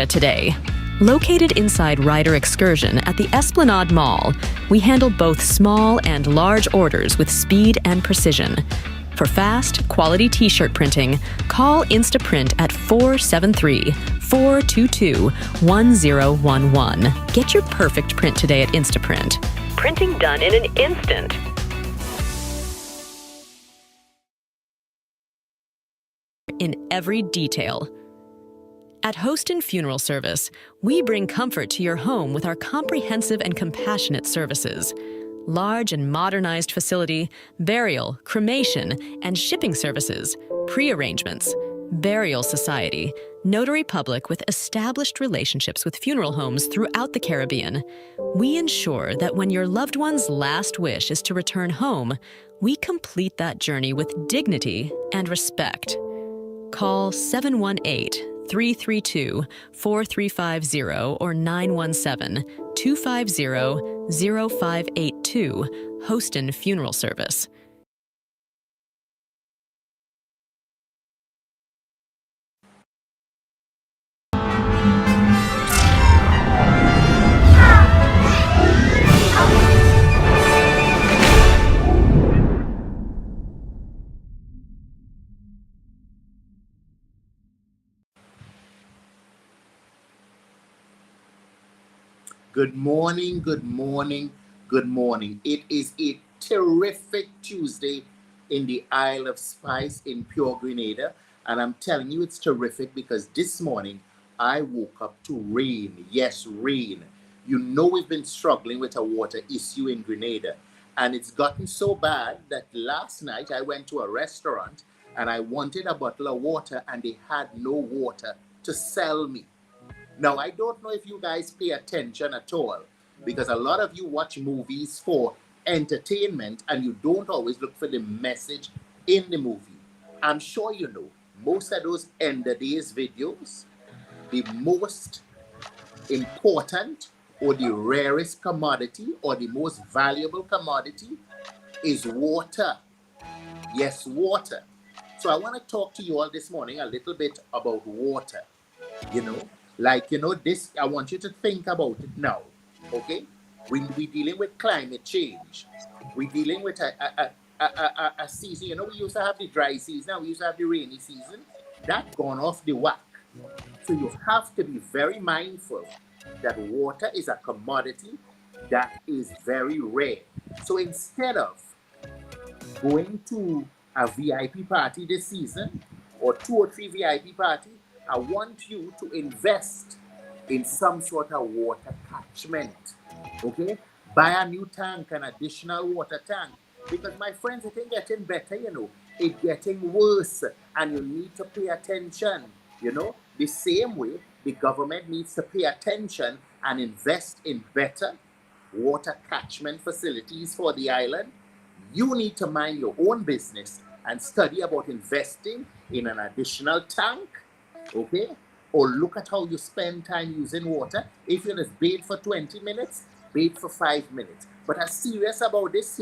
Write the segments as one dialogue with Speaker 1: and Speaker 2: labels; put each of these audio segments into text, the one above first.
Speaker 1: Today. Located inside Rider Excursion at the Esplanade Mall, we handle both small and large orders with speed and precision. For fast, quality t-shirt printing, call Instaprint at 473-422-1011. Get your perfect print today at Instaprint. Printing done in an instant. In every detail. At Hostin Funeral Service, we bring comfort to your home with our comprehensive and compassionate services. Large and modernized facility, burial, cremation, and shipping services, pre-arrangements, burial society, notary public with established relationships with funeral homes throughout the Caribbean. We ensure that when your loved one's last wish is to return home, we complete that journey with dignity and respect. Call 718-332-4350 or 917-250-0582, Hostin Funeral Service.
Speaker 2: Good morning, good morning, good morning. It is a terrific Tuesday in the Isle of Spice in Pure Grenada. And I'm telling you it's terrific because this morning I woke up to rain. Yes, rain. You know we've been struggling with a water issue in Grenada. And it's gotten so bad that last night I went to a restaurant and I wanted a bottle of water and they had no water to sell me. Now, I don't know if you guys pay attention at all because a lot of you watch movies for entertainment and you don't always look for the message in the movie. I'm sure you know most of those end of days videos, the most important or the rarest commodity or the most valuable commodity is water. Yes, water. So I want to talk to you all this morning a little bit about water, this, I want you to think about it now, okay? We're dealing with climate change. We're dealing with a season. You know, we used to have the dry season, now we used to have the rainy season. That's gone off the whack. So you have to be very mindful that water is a commodity that is very rare. So instead of going to a VIP party this season, or 2 or 3 VIP parties, I want you to invest in some sort of water catchment, okay? Buy a new tank, an additional water tank, because my friends, it ain't getting better, it's getting worse, and you need to pay attention, The same way the government needs to pay attention and invest in better water catchment facilities for the island. You need to mind your own business and study about investing in an additional tank, okay? Or look at how you spend time using water. If you just bathe for 20 minutes, bathe for 5 minutes. But I'm serious about this,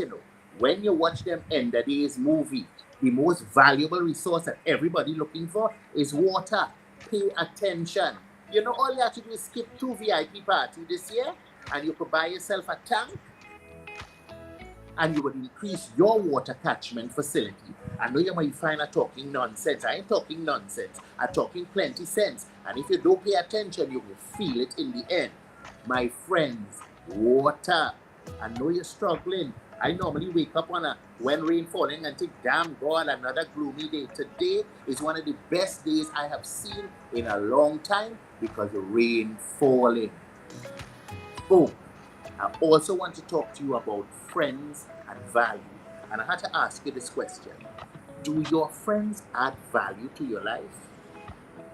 Speaker 2: when you watch them end of days movie, the most valuable resource that everybody looking for is water. Pay attention. All you have to do is skip 2 VIP parties this year, and you could buy yourself a tank, and you would increase your water catchment facility. I know you might find I'm talking nonsense. I ain't talking nonsense. I'm talking plenty sense. And if you don't pay attention, you will feel it in the end. My friends, water. I know you're struggling. I normally wake up when rain falling and think, damn God, another gloomy day. Today is one of the best days I have seen in a long time because the rain falling. Oh, I also want to talk to you about friends and value. And I had to ask you this question. Do your friends add value to your life?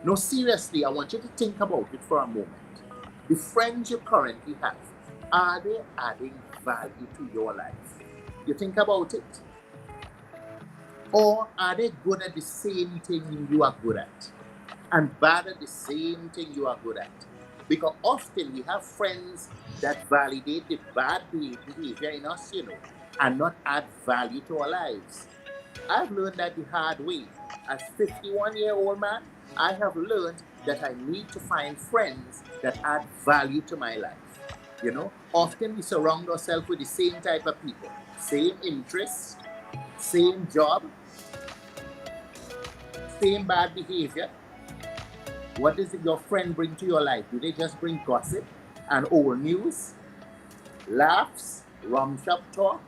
Speaker 2: No, seriously, I want you to think about it for a moment. The friends you currently have, are they adding value to your life? You think about it? Or are they good at the same thing you are good at? And bad at the same thing you are good at? Because often we have friends that validate the bad behavior in us, and not add value to our lives. I've learned that the hard way. As 51-year-old man, I have learned that I need to find friends that add value to my life. Often we surround ourselves with the same type of people, same interests, same job, same bad behavior. What does your friend bring to your life? Do they just bring gossip and old news, laughs, rum shop talk,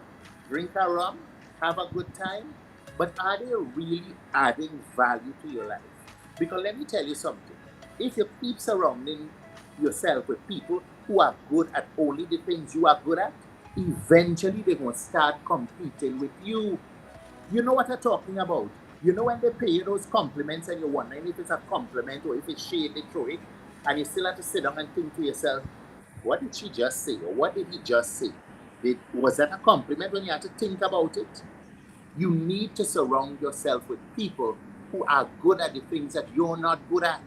Speaker 2: drink a rum, have a good time? But are they really adding value to your life? Because let me tell you something. If you keep surrounding yourself with people who are good at only the things you are good at, eventually they're going to start competing with you. You know what I'm talking about? You know when they pay you those compliments and you're wondering if it's a compliment or if it's shade they throw it, and you still have to sit down and think to yourself, what did she just say? Or what did he just say? Was that a compliment when you had to think about it? You need to surround yourself with people who are good at the things that you're not good at.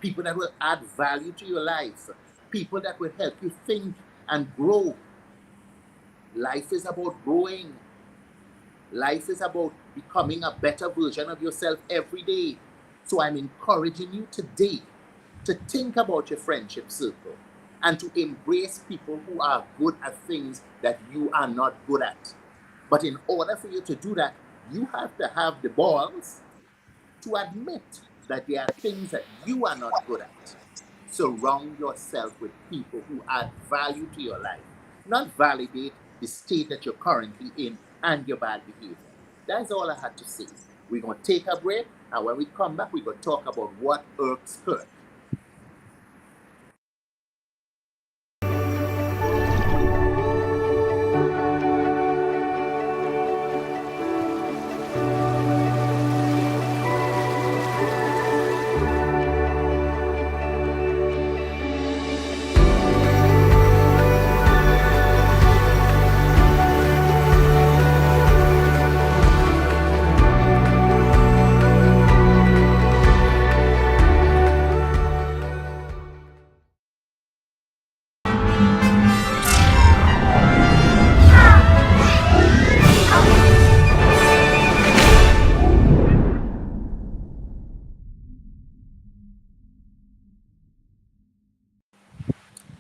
Speaker 2: People that will add value to your life. People that will help you think and grow. Life is about growing. Life is about becoming a better version of yourself every day. So I'm encouraging you today to think about your friendship circle and to embrace people who are good at things that you are not good at. But in order for you to do that, you have to have the balls to admit that there are things that you are not good at. Surround yourself with people who add value to your life, not validate the state that you're currently in and your bad behavior. That's all I had to say. We're going to take a break, and when we come back, we're going to talk about what irks Kirk.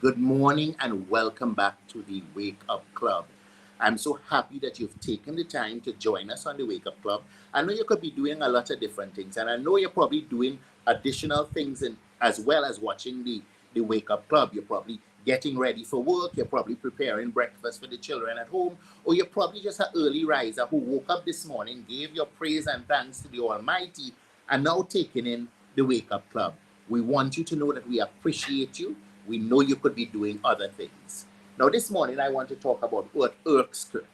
Speaker 2: Good morning and welcome back to the Wake Up Club. I'm so happy that you've taken the time to join us on the Wake Up Club. I know you could be doing a lot of different things, and I know you're probably doing additional things as well as watching the Wake Up Club. You're probably getting ready for work, you're probably preparing breakfast for the children at home, or you're probably just an early riser who woke up this morning, gave your praise and thanks to the Almighty, and now taking in the Wake Up Club. We want you to know that we appreciate you. We know you could be doing other things. Now, this morning, I want to talk about what irks Kirk.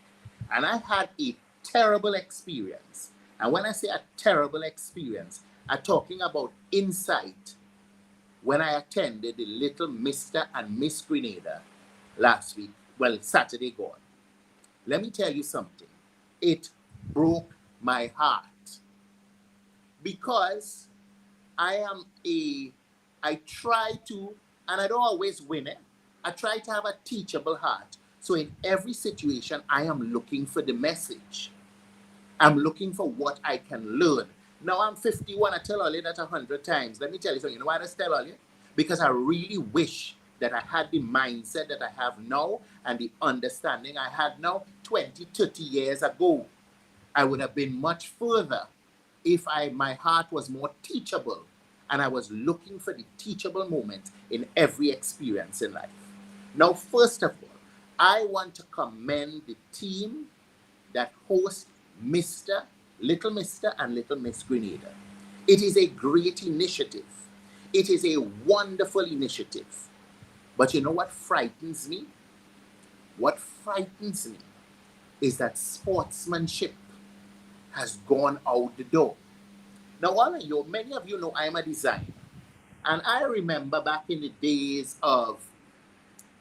Speaker 2: And I had a terrible experience. And when I say a terrible experience, I'm talking about insight when I attended the little Mr. and Miss Grenada last week. Well, Saturday gone. Let me tell you something. It broke my heart. Because I try to, and I don't always win it, I try to have a teachable heart. So in every situation, I am looking for the message. I'm looking for what I can learn. Now I'm 51, I tell you that 100 times. Let me tell you something, you know why I tell you? Because I really wish that I had the mindset that I have now and the understanding I had now 20, 30 years ago. I would have been much further if my heart was more teachable and I was looking for the teachable moment in every experience in life. Now, first of all, I want to commend the team that hosts Little Mr. and Little Miss Grenada. It is a great initiative. It is a wonderful initiative. But you know what frightens me? What frightens me is that sportsmanship has gone out the door. Now, all of you, many of you know I'm a designer. And I remember back in the days of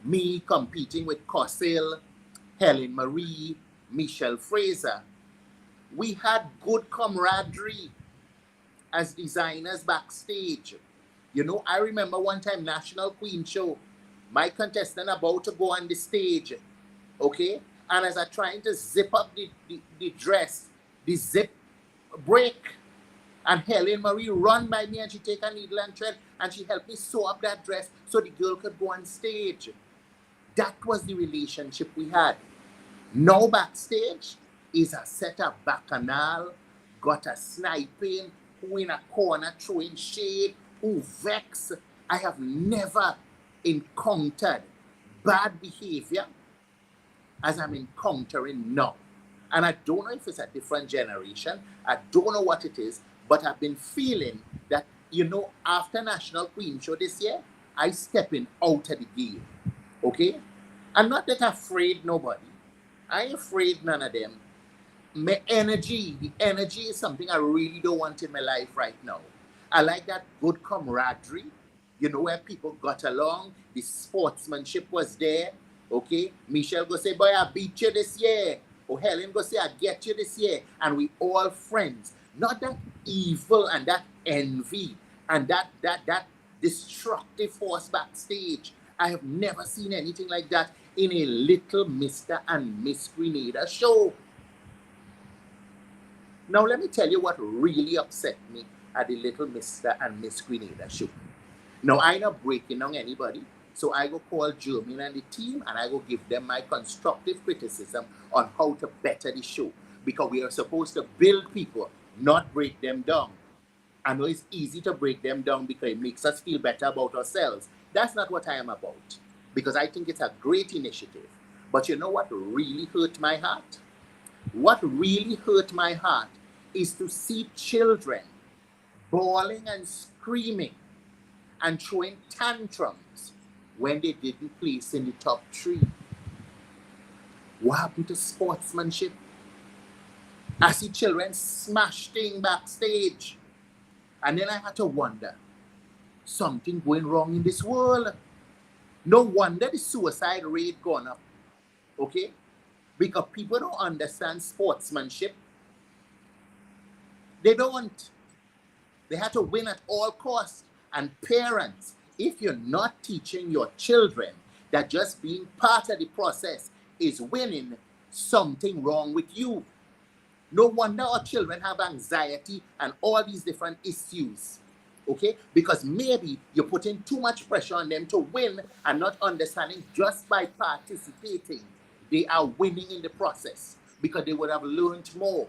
Speaker 2: me competing with Cossil, Helen Marie, Michelle Fraser, we had good camaraderie as designers backstage. You know, I remember one time National Queen Show, my contestant about to go on the stage, okay? And as I'm trying to zip up the dress, the zip break, and Helen Marie run by me and she take a needle and thread and she helped me sew up that dress so the girl could go on stage. That was the relationship we had. Now backstage is a set of bacchanal, got a sniping, who in a corner throwing shade, who vex. I have never encountered bad behavior as I'm encountering now. And I don't know if it's a different generation. I don't know what it is, but I've been feeling that, you know, after National Queen Show this year, I stepping out of the game. Okay? I'm not that afraid nobody. I ain't afraid none of them. The energy is something I really don't want in my life right now. I like that good camaraderie, you know, where people got along, the sportsmanship was there, okay? Michelle go say, boy, I beat you this year. Or Helen go say, I get you this year. And we all friends. Not that evil and that envy and that destructive force backstage. I have never seen anything like that in a Little Mr. and Miss Grenada show. Now let me tell you what really upset me at the Little Mr. and Miss Grenada show. Now I not breaking on anybody, so I go call Jermaine and the team and I go give them my constructive criticism on how to better the show. Because we are supposed to build people, not break them down. I know it's easy to break them down because it makes us feel better about ourselves. That's not what I am about. Because I think it's a great initiative. But you know what really hurt my heart? What really hurt my heart is to see children bawling and screaming and throwing tantrums when they didn't place in the top 3. What happened to sportsmanship? I see children smash things backstage. And then I had to wonder, something going wrong in this world. No wonder the suicide rate gone up. Okay? Because people don't understand sportsmanship. They don't. They have to win at all costs. And parents, if you're not teaching your children that just being part of the process is winning, something wrong with you. No wonder our children have anxiety and all these different issues. Okay? Because maybe you're putting too much pressure on them to win and not understanding just by participating, they are winning in the process because they would have learned more.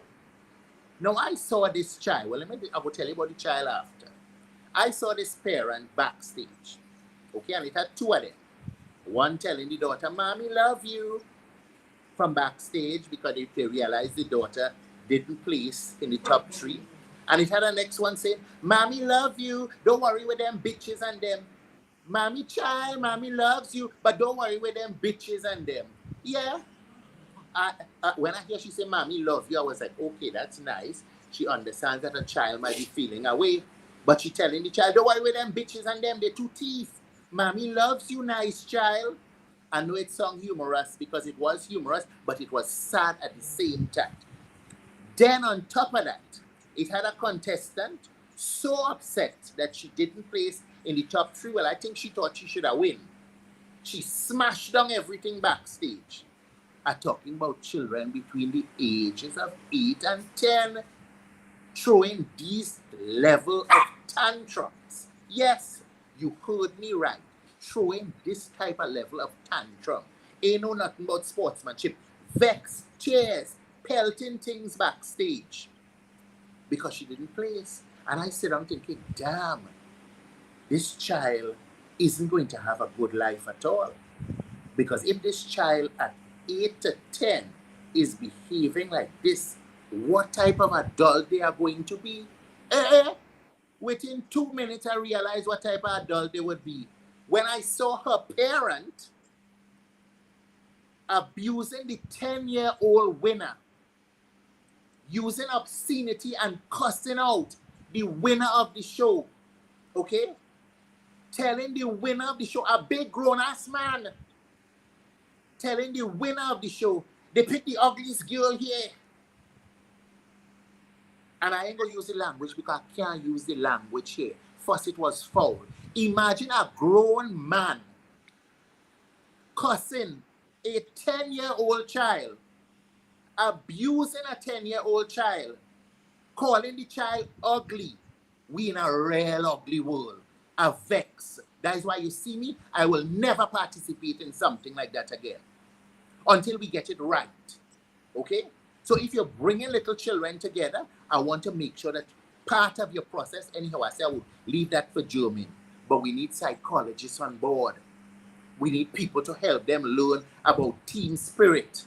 Speaker 2: Now, I saw this child. Well, I will tell you about the child after. I saw this parent backstage. Okay, and it had 2 of them. One telling the daughter, Mommy, love you, from backstage because they realized the daughter didn't place in the top 3. And it had a next one saying, Mommy, love you. Don't worry with them bitches and them. Mommy, child, Mommy loves you, but don't worry with them bitches and them. Yeah. When I hear she say, Mommy, love you, I was like, okay, that's nice. She understands that a child might be feeling away. But she telling the child, don't worry with them bitches and them, they're 2 teeth. Mommy loves you, nice child. I know it sounds humorous because it was humorous, but it was sad at the same time. Then on top of that, it had a contestant so upset that she didn't place in the top 3. Well, I think she thought she should have won. She smashed down everything backstage. I'm talking about children between the ages of 8 and 10 throwing these level of tantrums. Yes, you heard me right. Throwing this type of level of tantrum. Ain't know nothing about sportsmanship. Vex, tears, pelting things backstage. Because she didn't place. And I sit down thinking, damn, this child isn't going to have a good life at all. Because if this child at 8 to 10 is behaving like this, what type of adult they are going to be? Within 2 minutes, I realized what type of adult they would be. When I saw her parent abusing the 10-year-old winner, using obscenity and cussing out the winner of the show, okay? Telling the winner of the show, a big grown-ass man, telling the winner of the show, they picked the ugliest girl here. And I ain't going to use the language because I can't use the language here. First, it was foul. Imagine a grown man cussing a 10-year-old child, abusing a 10-year-old child, calling the child ugly. We in a real ugly world. A vex. That is why you see me, I will never participate in something like that again until we get it right. Okay? So if you're bringing little children together, I want to make sure that part of your process, anyhow, I say I would leave that for German, but we need psychologists on board. We need people to help them learn about team spirit.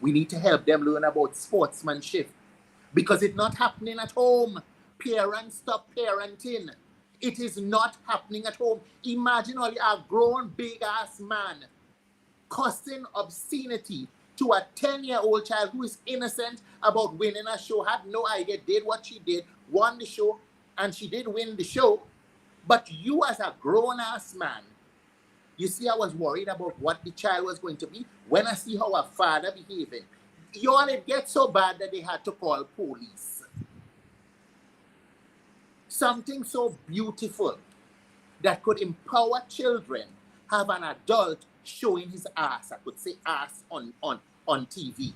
Speaker 2: We need to help them learn about sportsmanship, because it's not happening at home. Parents, stop parenting. It is not happening at home. Imagine only a grown big-ass man cussing obscenity to a 10-year-old child who is innocent about winning a show, had no idea, did what she did, won the show, and she did win the show. But you as a grown-ass man, you see, I was worried about what the child was going to be when I see how a father behaving. Y'all, it gets so bad that they had to call police. Something so beautiful that could empower children, have an adult showing his ass, I could say ass on TV.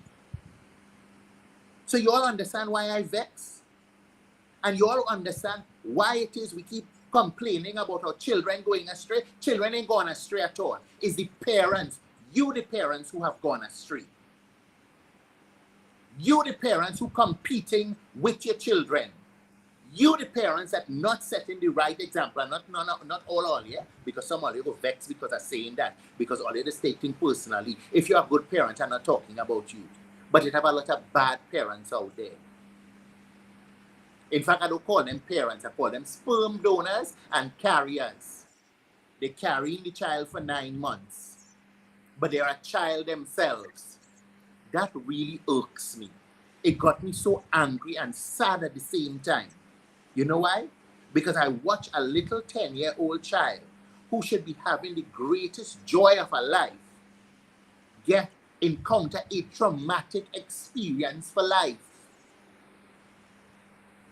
Speaker 2: So you all understand why I vex? And you all understand why it is we keep complaining about our children going astray. Children ain't gone astray at all. It's the parents, you the parents, who have gone astray. You the parents who competing with your children. You the parents that not setting the right example. Not all, yeah? Because some of you go vex because I'm saying that. Because all of the stating personally. If you're a good parent, I'm not talking about you. But you have a lot of bad parents out there. In fact, I don't call them parents. I call them sperm donors and carriers. They carry the child for 9 months. But they're a child themselves. That really irks me. It got me so angry and sad at the same time. You know why? Because I watch a little 10-year-old child who should be having the greatest joy of her life encounter a traumatic experience for life.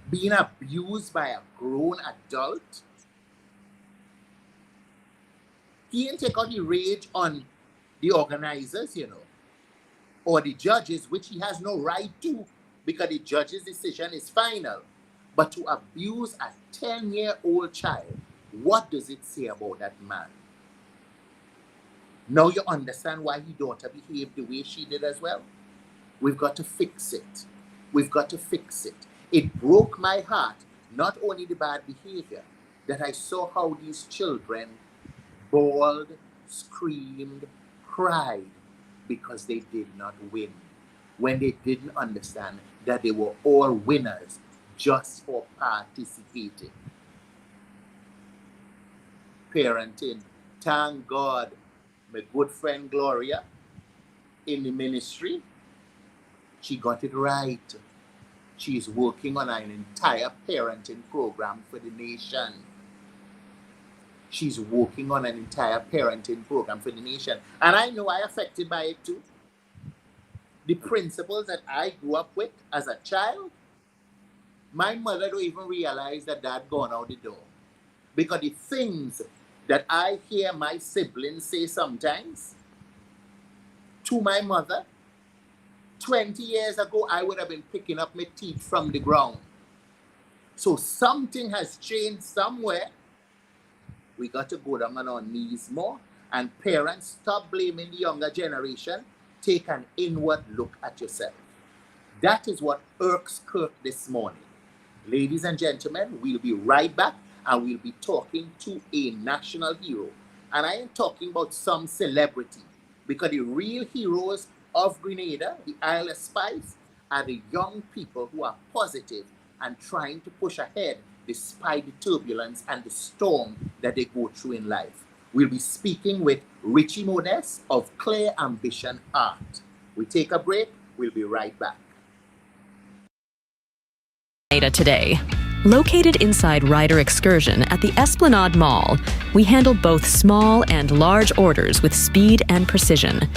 Speaker 2: Being abused by a grown adult. He didn't take out the rage on the organizers, or the judges, which he has no right to, because the judge's decision is final. But to abuse a 10-year-old child, what does it say about that man? Now you understand why his daughter behaved the way she did as well. We've got to fix it. We've got to fix it. It broke my heart, not only the bad behavior, that I saw how these children bawled, screamed, cried because they did not win, when they didn't understand that they were all winners just for participating. Parenting. Thank God, my good friend Gloria in the ministry, she got it right. She's working on an entire parenting program for the nation. She's working on an entire parenting program for the nation. And I know I'm affected by it too. The principles that I grew up with as a child, my mother don't even realize that Dad gone out the door. Because the things that I hear my siblings say sometimes to my mother, 20 years ago, I would have been picking up my teeth from the ground. So something has changed somewhere. We got to go down on our knees more. And parents, stop blaming the younger generation. Take an inward look at yourself. That is what irks Kirk this morning. Ladies and gentlemen, we'll be right back and we'll be talking to a national hero. And I ain't talking about some celebrity, because the real heroes of Grenada, the Isle of Spice, are the young people who are positive and trying to push ahead despite the turbulence and the storm that they go through in life. We'll be speaking with Richie Modest of Clear Ambition Art. We take a break, we'll be right back.
Speaker 1: Today. Located inside Ryder Excursion at the Esplanade Mall, we handle both small and large orders with speed and precision.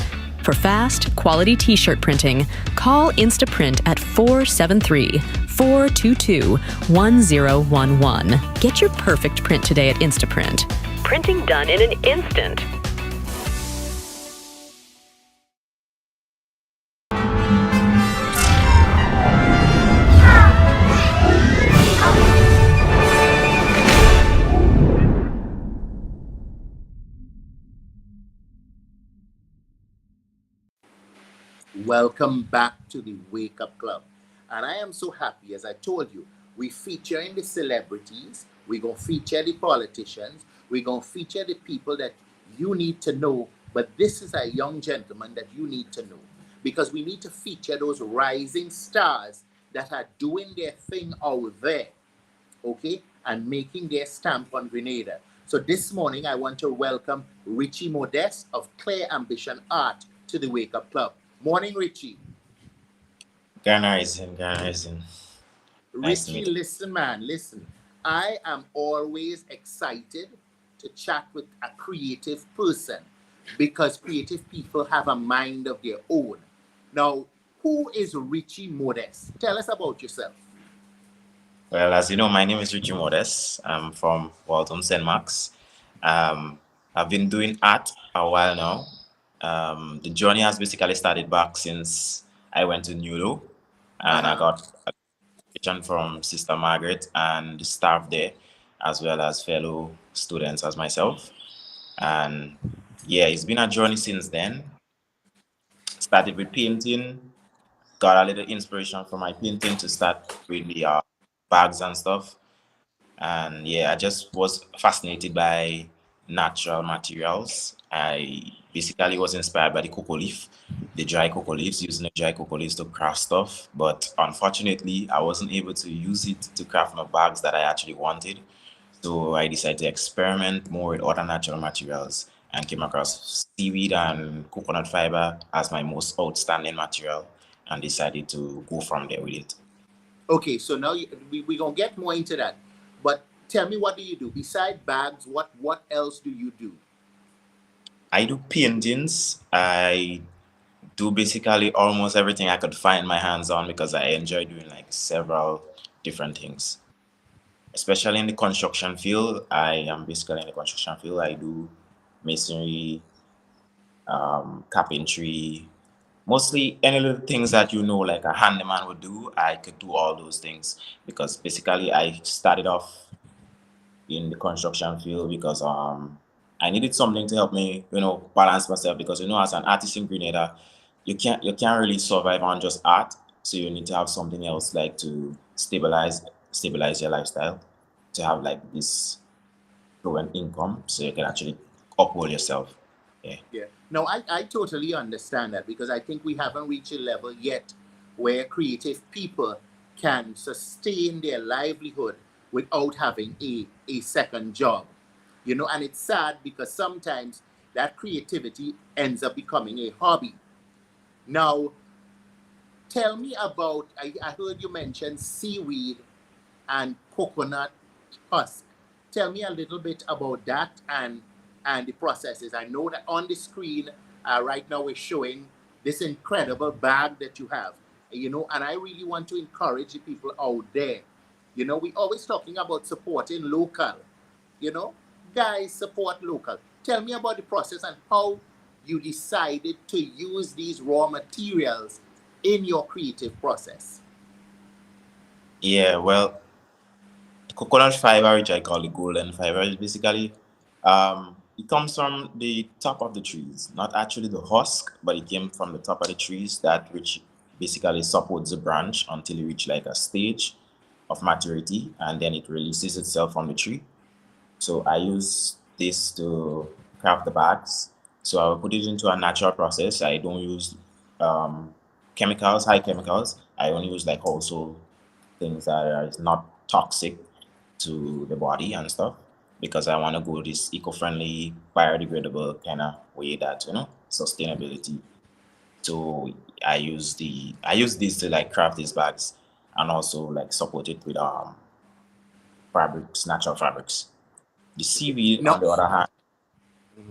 Speaker 1: For fast, quality t-shirt printing, call Instaprint at 473-422-1011. Get your perfect print today at Instaprint. Printing done in an instant.
Speaker 2: Welcome back to the Wake Up Club. And I am so happy, as I told you, we featuring the celebrities, we're going to feature the politicians, we're going to feature the people that you need to know, but this is a young gentleman that you need to know, because we need to feature those rising stars that are doing their thing out there, okay, and making their stamp on Grenada. So this morning, I want to welcome Richie Modest of Clear Ambition Art to the Wake Up Club. Morning, Richie.
Speaker 3: Grand Rising. Nice
Speaker 2: Richie, listen, man, listen. I am always excited to chat with a creative person because creative people have a mind of their own. Now, who is Richie Modest? Tell us about yourself.
Speaker 3: Well, as you know, my name is Richie Modest. I'm from Walton, St. Mark's. I've been doing art a while now. The journey has basically started back since I went to Nulo, and I got a education from Sister Margaret and the staff there, as well as fellow students as myself. And yeah, it's been a journey since then. Started with painting, got a little inspiration from my painting to start with the bags and stuff. And yeah, I just was fascinated by natural materials. I basically was inspired by the cocoa leaf, the dry cocoa leaves, using the dry cocoa leaves to craft stuff. But unfortunately, I wasn't able to use it to craft my bags that I actually wanted. So I decided to experiment more with other natural materials and came across seaweed and coconut fiber as my most outstanding material and decided to go from there with it.
Speaker 2: Okay, so now we're going to get more into that. But tell me, what do you do? Besides bags, what else do you do?
Speaker 3: I do paintings. I do basically almost everything I could find my hands on because I enjoy doing like several different things. Especially in the construction field, I am basically in the construction field. I do masonry, carpentry, mostly any little things that you know like a handyman would do. I could do all those things because basically I started off in the construction field because I needed something to help me, balance myself because as an artist in Grenada, you can't really survive on just art. So you need to have something else like to stabilize your lifestyle, to have like this growing income so you can actually uphold yourself.
Speaker 2: Yeah. No, I totally understand that because I think we haven't reached a level yet where creative people can sustain their livelihood without having a second job. And it's sad because sometimes that creativity ends up becoming a hobby. Now, tell me about, I heard you mention seaweed and coconut husk. Tell me a little bit about that and the processes. I know that on the screen right now we're showing this incredible bag that you have, and I really want to encourage the people out there. We always talking about supporting local, guys, support local. Tell me about the process and how you decided to use these raw materials in your creative process.
Speaker 3: Yeah, well, coconut fiber, which I call the golden fiber, is basically it comes from the top of the trees, not actually the husk, but it came from the top of the trees that which basically supports the branch until it reach like a stage of maturity, and then it releases itself from the tree. So I use this to craft the bags, So I will put it into a natural process. I don't use chemicals, high chemicals. I only use like also things that are not toxic to the body and stuff, because I want to go this eco-friendly, biodegradable kind of way that, sustainability. So I use these to like craft these bags and also like support it with fabrics, natural fabrics. The
Speaker 2: Okay.
Speaker 3: seaweed,
Speaker 2: No,
Speaker 3: on the other hand,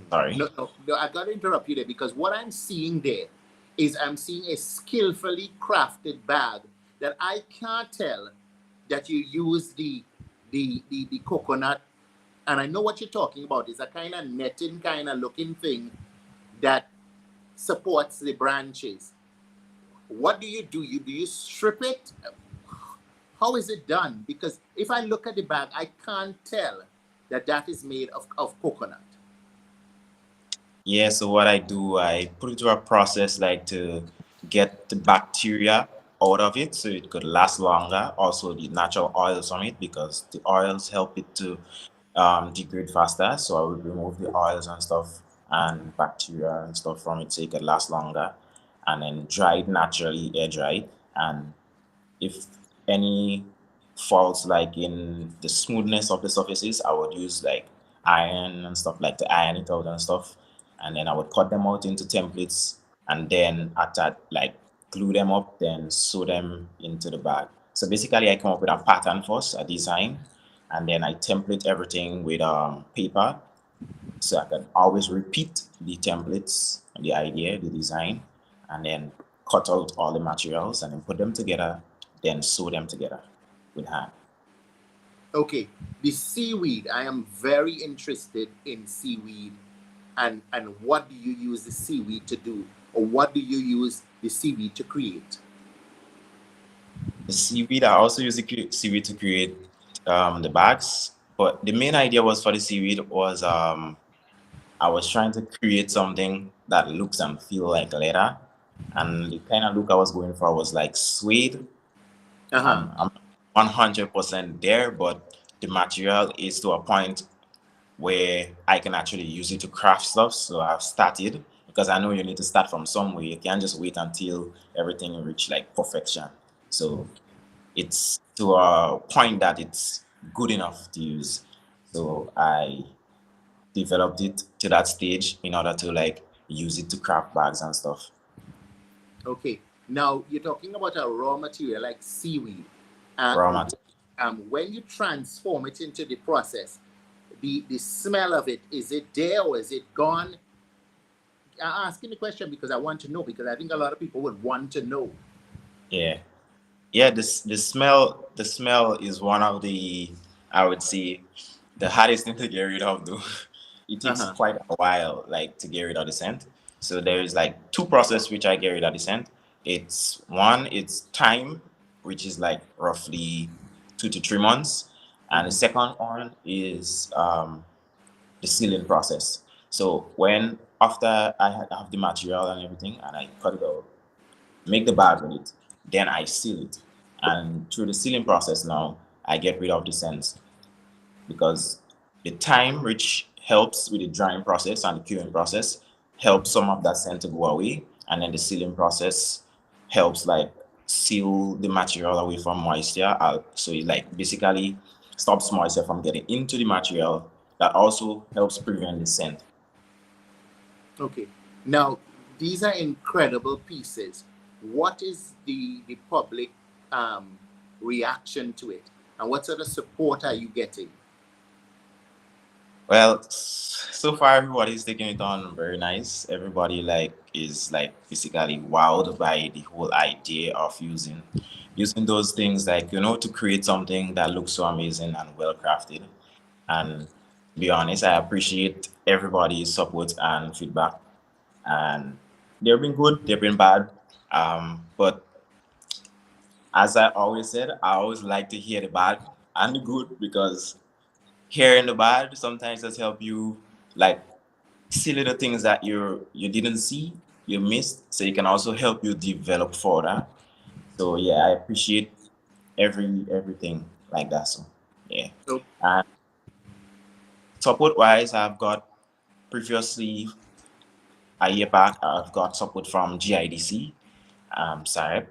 Speaker 3: sorry.
Speaker 2: no, I got to interrupt you there because what I'm seeing there is I'm seeing a skillfully crafted bag that I can't tell that you use the coconut, and I know what you're talking about. It's a kind of netting kind of looking thing that supports the branches. What do you do? Do you strip it? How is it done? Because if I look at the bag, I can't tell that that is made of coconut.
Speaker 3: Yeah, so what I do, I put it through a process like to get the bacteria out of it so it could last longer. Also, the natural oils from it, because the oils help it to degrade faster. So I would remove the oils and stuff and bacteria and stuff from it so it could last longer. And then dry it naturally, air dry it. And if any faults like in the smoothness of the surfaces, I would use like iron and stuff like to iron it out and stuff. And then I would cut them out into templates and then after like glue them up, then sew them into the bag. So basically I come up with a pattern first, a design, and then I template everything with paper so I can always repeat the templates, the idea, the design, and then cut out all the materials and then put them together, then sew them together with hand.
Speaker 2: Okay, the seaweed. I am very interested in seaweed, and what do you use the seaweed to do, or what do you use the seaweed to create?
Speaker 3: The seaweed, I also use the seaweed to create the bags, but the main idea was for the seaweed was I was trying to create something that looks and feel like leather, and the kind of look I was going for was like suede.
Speaker 2: Uh huh.
Speaker 3: I'm 100% there, but the material is to a point where I can actually use it to craft stuff. So I've started because I know you need to start from somewhere. You can't just wait until everything reach like perfection. So it's to a point that it's good enough to use. So I developed it to that stage in order to like use it to craft bags and stuff.
Speaker 2: Okay. Now you're talking about a raw material like seaweed. Uh,
Speaker 3: Raw material.
Speaker 2: when you transform it into the process, the smell of it, is it there or is it gone? I'm asking the question because I want to know, because I think a lot of people would want to know.
Speaker 3: Yeah. Yeah, the smell is one of the, I would say, the hardest thing to get rid of though. It
Speaker 2: Uh
Speaker 3: takes
Speaker 2: huh.
Speaker 3: quite a while like to get rid of the scent. So there is like two process which I get rid of the scent. It's one, it's time, which is like roughly 2 to 3 months. And the
Speaker 2: Hmm.
Speaker 3: second one is the sealing process. So when after have the material and everything and I cut it out, make the bag with it, then I seal it. And through the sealing process now, I get rid of the scents because the time which helps with the drying process and the curing process helps some of that scent to go away. And then the sealing process helps like seal the material away from moisture. So it like basically stops moisture from getting into the material. That also helps prevent the scent.
Speaker 2: Okay. Now, these are incredible pieces. What is the public um, reaction to it, and what sort of support are you getting?
Speaker 3: Well, so far everybody's taking it on very nice. Everybody like is like physically wowed by the whole idea of using those things like to create something that looks so amazing and well crafted. And to be honest, I appreciate everybody's support and feedback. And they've been good, they've been bad. But as I always said, I always like to hear the bad and the good because hearing the bad sometimes does help you like see little things that you didn't see, you missed, so it can also help you develop further. So yeah, I appreciate everything like that. So yeah.
Speaker 2: So,
Speaker 3: And support wise, I've got previously a year back, I've got support from GIDC, SAREP,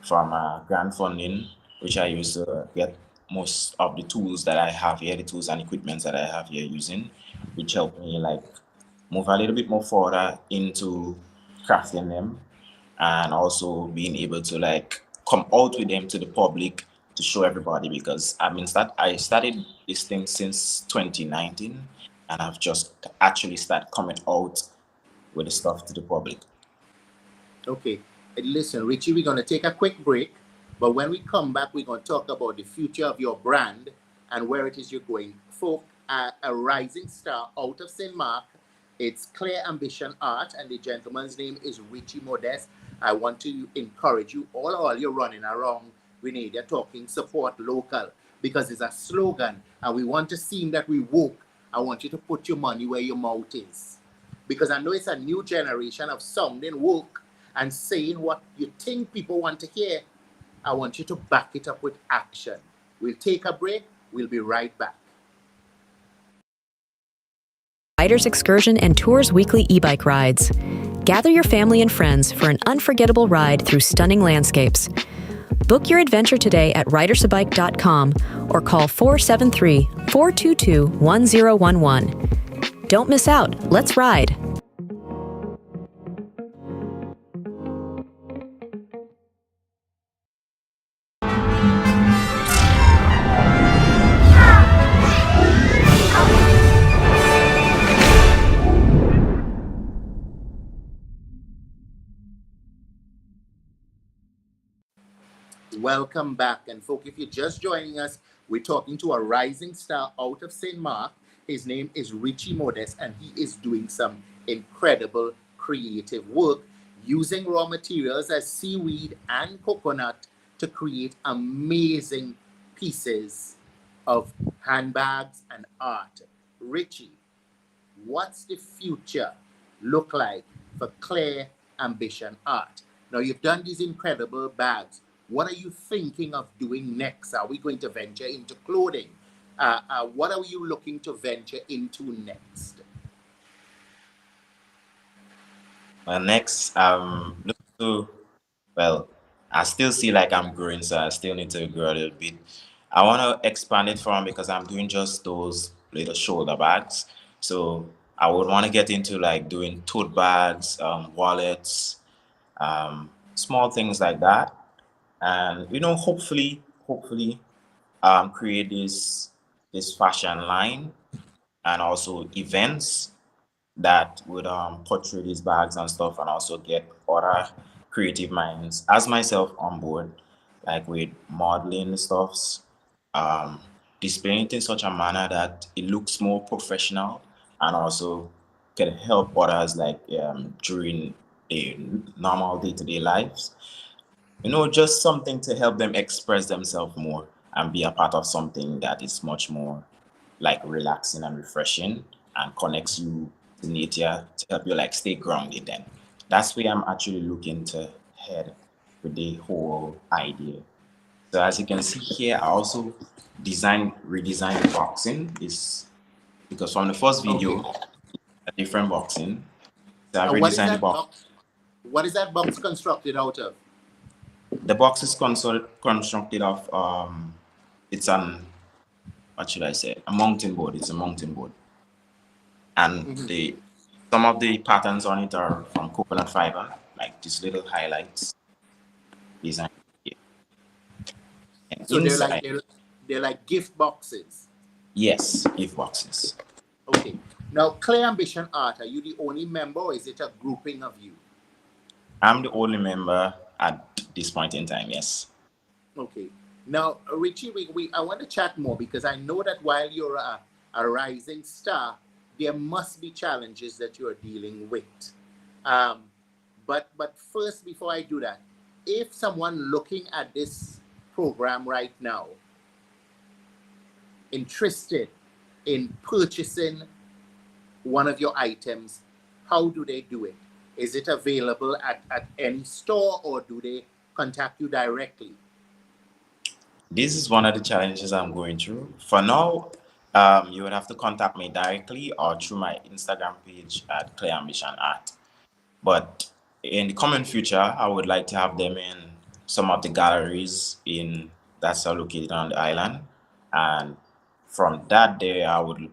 Speaker 3: from grant funding, which I use to get most of the tools that I have here, the tools and equipments that I have here using, which help me like move a little bit more further into crafting them and also being able to like come out with them to the public to show everybody, because I started this thing since 2019 and I've just actually started coming out with the stuff to the public.
Speaker 2: Okay, listen, Richie, we're going to take a quick break, but when we come back, we're going to talk about the future of your brand and where it is you're going. For a rising star out of St. Mark, it's Clear Ambition Art, and the gentleman's name is Richie Modest. I want to encourage you, all you're running around Grenada talking support local, because it's a slogan, and we want to seem that we woke. I want you to put your money where your mouth is, because I know it's a new generation of sounding woke and saying what you think people want to hear. I want you to back it up with action. We'll take a break. We'll be right back.
Speaker 1: Riders Excursion and Tours weekly e-bike rides. Gather your family and friends for an unforgettable ride through stunning landscapes. Book your adventure today at ridersabike.com or call 473-422-1011. Don't miss out. Let's ride.
Speaker 2: Welcome back. And folks, if you're just joining us, we're talking to a rising star out of St. Mark. His name is Richie Modest, and he is doing some incredible creative work using raw materials as seaweed and coconut to create amazing pieces of handbags and art. Richie, what's the future look like for Clear Ambition Art? Now, you've done these incredible bags. What are you thinking of doing next? Are we going to venture into clothing? What are you looking to venture into next?
Speaker 3: Next, look to, well, I still see like I'm growing, so I still need to grow a little bit. I want to expand it from, because I'm doing just those little shoulder bags. So I would want to get into like doing tote bags, wallets, small things like that. And hopefully, create this fashion line and also events that would portray these bags and stuff, and also get other creative minds as myself on board, like with modeling stuffs, displaying it in such a manner that it looks more professional and also can help others like during their normal day-to-day lives. Just something to help them express themselves more and be a part of something that is much more like relaxing and refreshing and connects you to nature to help you like stay grounded. Then that's where I'm actually looking to head with the whole idea. So as you can see here, I also redesigned the boxing is because from the first video, a different boxing. So I redesigned the box.
Speaker 2: What is that box constructed out of?
Speaker 3: The box is constructed of it's what should I say, a mountain board. It's a mountain board, and some of the patterns on it are from coconut fiber, like these little highlights design here. And
Speaker 2: so
Speaker 3: inside,
Speaker 2: they're like gift boxes.
Speaker 3: Yes, gift boxes.
Speaker 2: Okay. Now, Clear Ambition Art, are you the only member, or is it a grouping of you?
Speaker 3: I'm the only member at this point in time, yes.
Speaker 2: Okay. Now, Richie, I want to chat more, because I know that while you're a rising star, there must be challenges that you're dealing with. But first, before I do that, if someone looking at this program right now, interested in purchasing one of your items, how do they do it? Is it available at any store, or do they contact you directly?
Speaker 3: This is one of the challenges I'm going through. For now, you would have to contact me directly or through my Instagram page at Clear Ambition Art. But in the coming future, I would like to have them in some of the galleries in that's are located on the island, and from that day, I would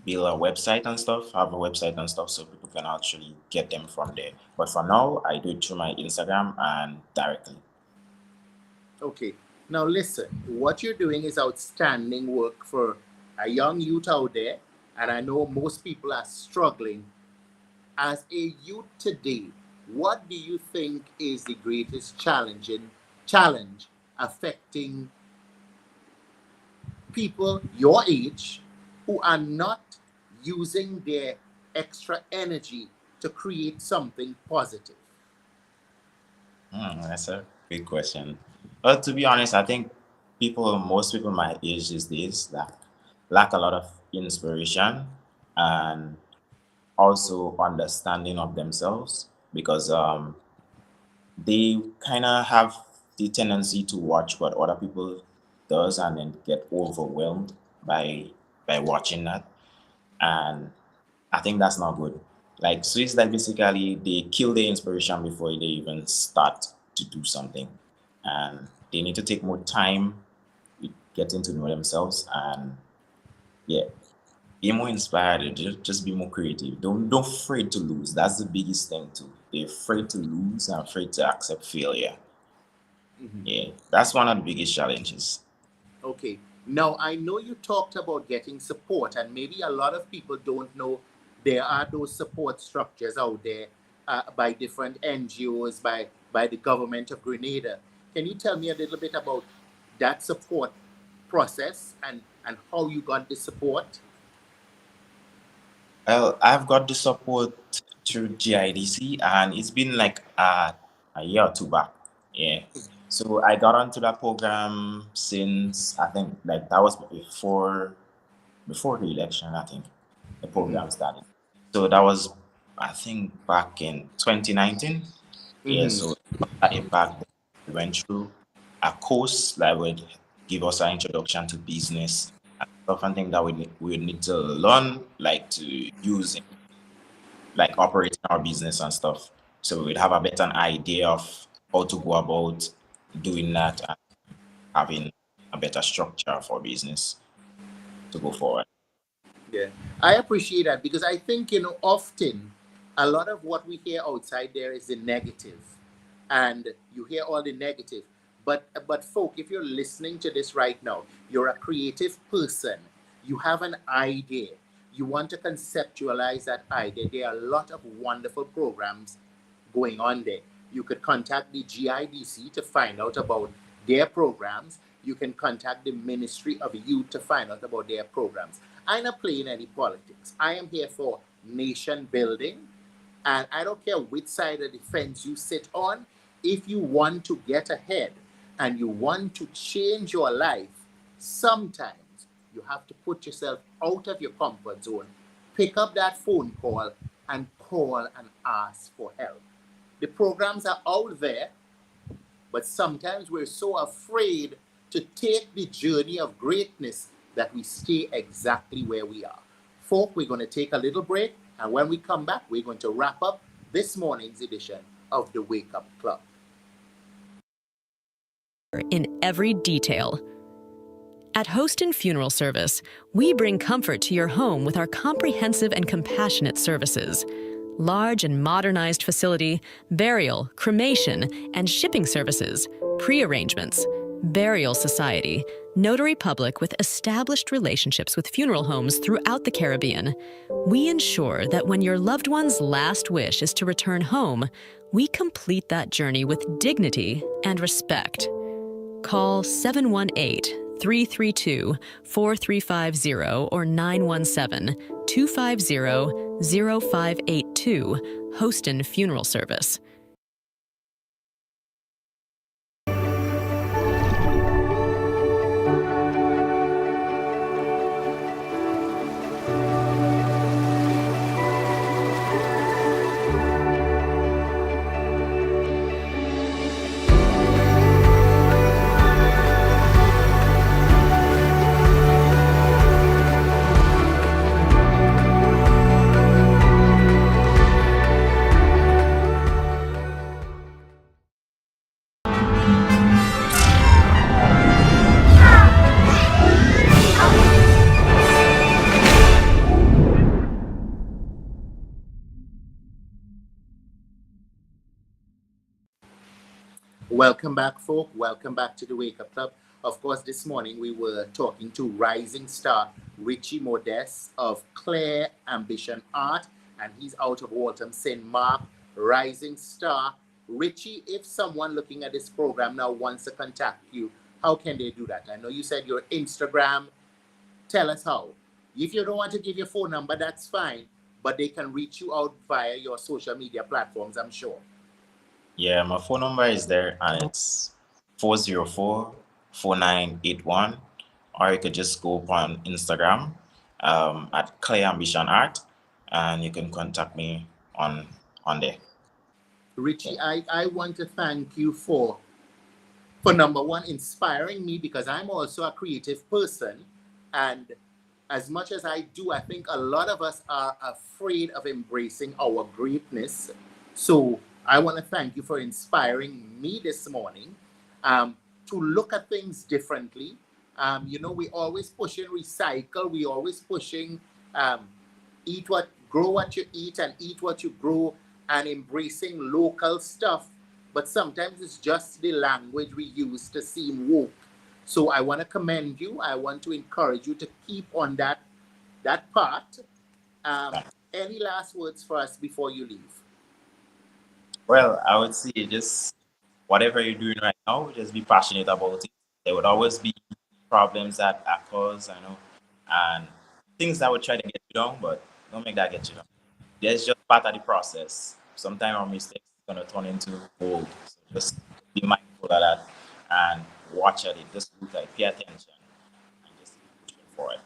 Speaker 3: build a website and stuff, have a website and stuff, so people can actually get them from there. But for now, I do it through my Instagram and directly.
Speaker 2: Okay. Now listen, what you're doing is outstanding work for a young youth out there, and I know most people are struggling. As a youth today, what do you think is the greatest challenge affecting people your age who are not using their extra energy to create something positive?
Speaker 3: That's a big question. But to be honest, I think most people my age these days that lack a lot of inspiration and also understanding of themselves because they kind of have the tendency to watch what other people does and then get overwhelmed by watching that, and I think that's not good. Like, so it's like basically they kill their inspiration before they even start to do something, and they need to take more time with getting to know themselves and yeah, be more inspired. Just be more creative. Don't afraid to lose. That's the biggest thing too. They're afraid to lose and afraid to accept failure. Yeah, that's one of the biggest challenges.
Speaker 2: Okay. Now, I know you talked about getting support, and maybe a lot of people don't know there are those support structures out there by different NGOs, by the government of Grenada. Can you tell me a little bit about that support process and how you got the support?
Speaker 3: Well, I've got the support through GIDC, and it's been like a year or two back. Yeah. So I got onto that program since I think like that was before the election. I think the program started. So that was I think back in 2019. Yeah. So back then we went through a course that would give us an introduction to business and stuff and things that we would need to learn, like to use in, like operating our business and stuff. So we'd have a better idea of how to go about doing that and having a better structure for business to go forward.
Speaker 2: Yeah, I appreciate that because I think, often a lot of what we hear outside there is the negative, and you hear all the negative. But folk, if you're listening to this right now, you're a creative person, you have an idea, you want to conceptualize that idea. There are a lot of wonderful programs going on there. You could contact the GIDC to find out about their programs. You can contact the Ministry of Youth to find out about their programs. I'm not playing any politics. I am here for nation building, and I don't care which side of the fence you sit on. If you want to get ahead and you want to change your life, sometimes you have to put yourself out of your comfort zone, pick up that phone call and ask for help. The programs are out there, but sometimes we're so afraid to take the journey of greatness that we stay exactly where we are. Folk, we're going to take a little break, and when we come back, we're going to wrap up this morning's edition of the Wake Up Club.
Speaker 1: In every detail. At Host and Funeral Service, we bring comfort to your home with our comprehensive and compassionate services. Large and modernized facility, burial, cremation, and shipping services, pre-arrangements, burial society, notary public with established relationships with funeral homes throughout the Caribbean. We ensure that when your loved one's last wish is to return home, we complete that journey with dignity and respect. Call 718-332-4350 or 917-250-0582, Hostin Funeral Service.
Speaker 2: Welcome back, folk. Welcome back to the Wake Up Club. Of course, this morning we were talking to rising star Richie Modeste of Clear Ambition Art, and he's out of Waltham, St. Mark. Rising star. Richie, if someone looking at this program now wants to contact you, how can they do that? I know you said your Instagram. Tell us how. If you don't want to give your phone number, that's fine, but they can reach you out via your social media platforms, I'm sure.
Speaker 3: Yeah, my phone number is there, and it's 404-4981, or you could just go on Instagram at Clear Ambition Art, and you can contact me on there.
Speaker 2: Richie, I want to thank you for number one, inspiring me, because I'm also a creative person, and as much as I do, I think a lot of us are afraid of embracing our greatness. So I want to thank you for inspiring me this morning to look at things differently. We always pushing recycle. We always pushing grow what you eat and eat what you grow, and embracing local stuff. But sometimes it's just the language we use to seem woke. So I want to commend you. I want to encourage you to keep on that path. Any last words for us before you leave?
Speaker 3: Well, I would say just whatever you're doing right now, just be passionate about it. There would always be problems that occurs, and things that would try to get you down, but don't make that get you down. That's just part of the process. Sometimes our mistakes are going to turn into gold. So just be mindful of that and watch at it. Just look at it, pay attention, and just keep pushing forward.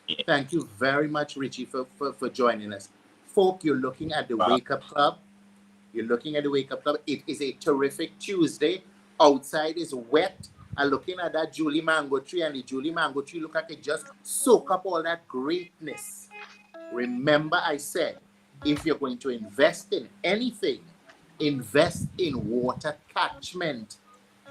Speaker 3: Yeah.
Speaker 2: Thank you very much, Richie, for joining us. Folk, you're looking at the Wake Up Club. It is a terrific Tuesday. Outside is wet. And looking at that Julie mango tree, and the Julie mango tree, look like it just soak up all that greatness. Remember, I said, if you're going to invest in anything, invest in water catchment.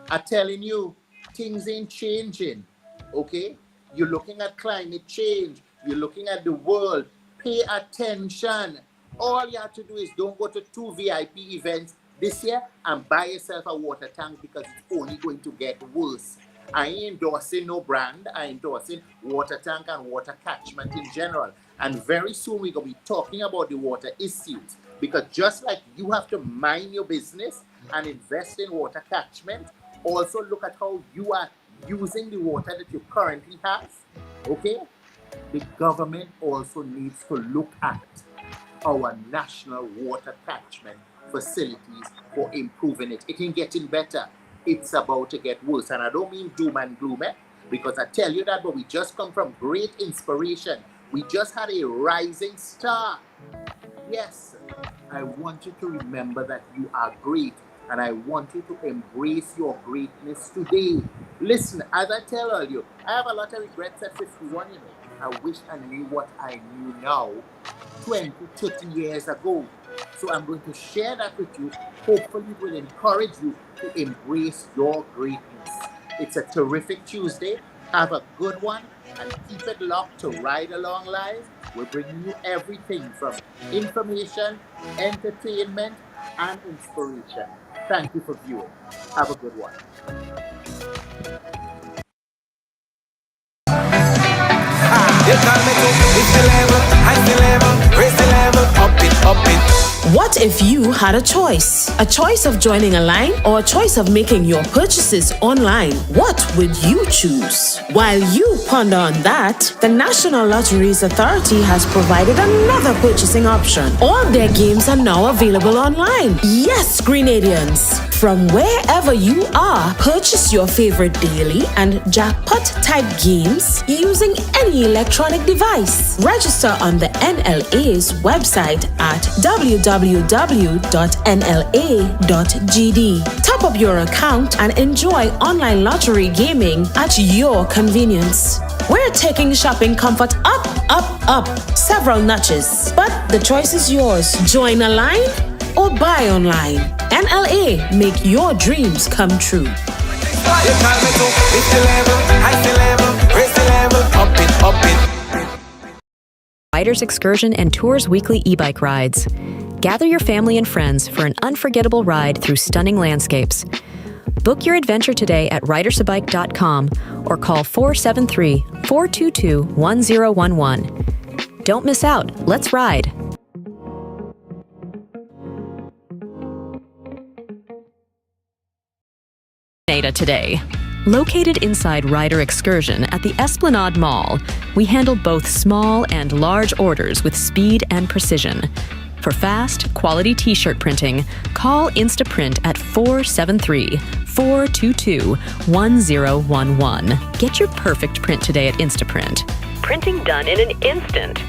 Speaker 2: I'm telling you, things ain't changing, okay? You're looking at climate change. You're looking at the world. Pay attention. All you have to do is don't go to 2 VIP events this year and buy yourself a water tank, because it's only going to get worse. I ain't endorsing no brand. I'm endorsing water tank and water catchment in general. And very soon we're going to be talking about the water issues, because just like you have to mind your business and invest in water catchment, also look at how you are using the water that you currently have, okay? The government also needs to look at our national water catchment facilities for improving it. It ain't getting better. It's about to get worse. And I don't mean doom and gloom, because I tell you that, but we just come from great inspiration. We just had a rising star. Yes, I want you to remember that you are great, and I want you to embrace your greatness today. Listen, as I tell earlier, I have a lot of regrets at 51, I wish I knew what I knew now 20, 30 years ago. So I'm going to share that with you. Hopefully it will encourage you to embrace your greatness. It's a terrific Tuesday. Have a good one, and keep it locked to Ride Along Live. We're bringing you everything from information, entertainment, and inspiration. Thank you for viewing. Have a good one.
Speaker 4: What if you had a choice? A choice of joining a line or a choice of making your purchases online? What would you choose? While you ponder on that, the National Lotteries Authority has provided another purchasing option. All their games are now available online. Yes, Grenadians! From wherever you are, purchase your favorite daily and jackpot type games using any electronic device. Register on the NLA's website at www.nla.gd. Top up your account and enjoy online lottery gaming at your convenience. We're taking shopping comfort up, up, up several notches, but the choice is yours. Join a line or buy online. NLA, make your dreams come true.
Speaker 1: Riders Excursion and Tours weekly e-bike rides. Gather your family and friends for an unforgettable ride through stunning landscapes. Book your adventure today at ridersabike.com or call 473-422-1011. Don't miss out. Let's ride. Today. Located inside Rider Excursion at the Esplanade Mall, we handle both small and large orders with speed and precision. For fast, quality t-shirt printing, call Instaprint at 473-422-1011. Get your perfect print today at Instaprint. Printing done in an instant.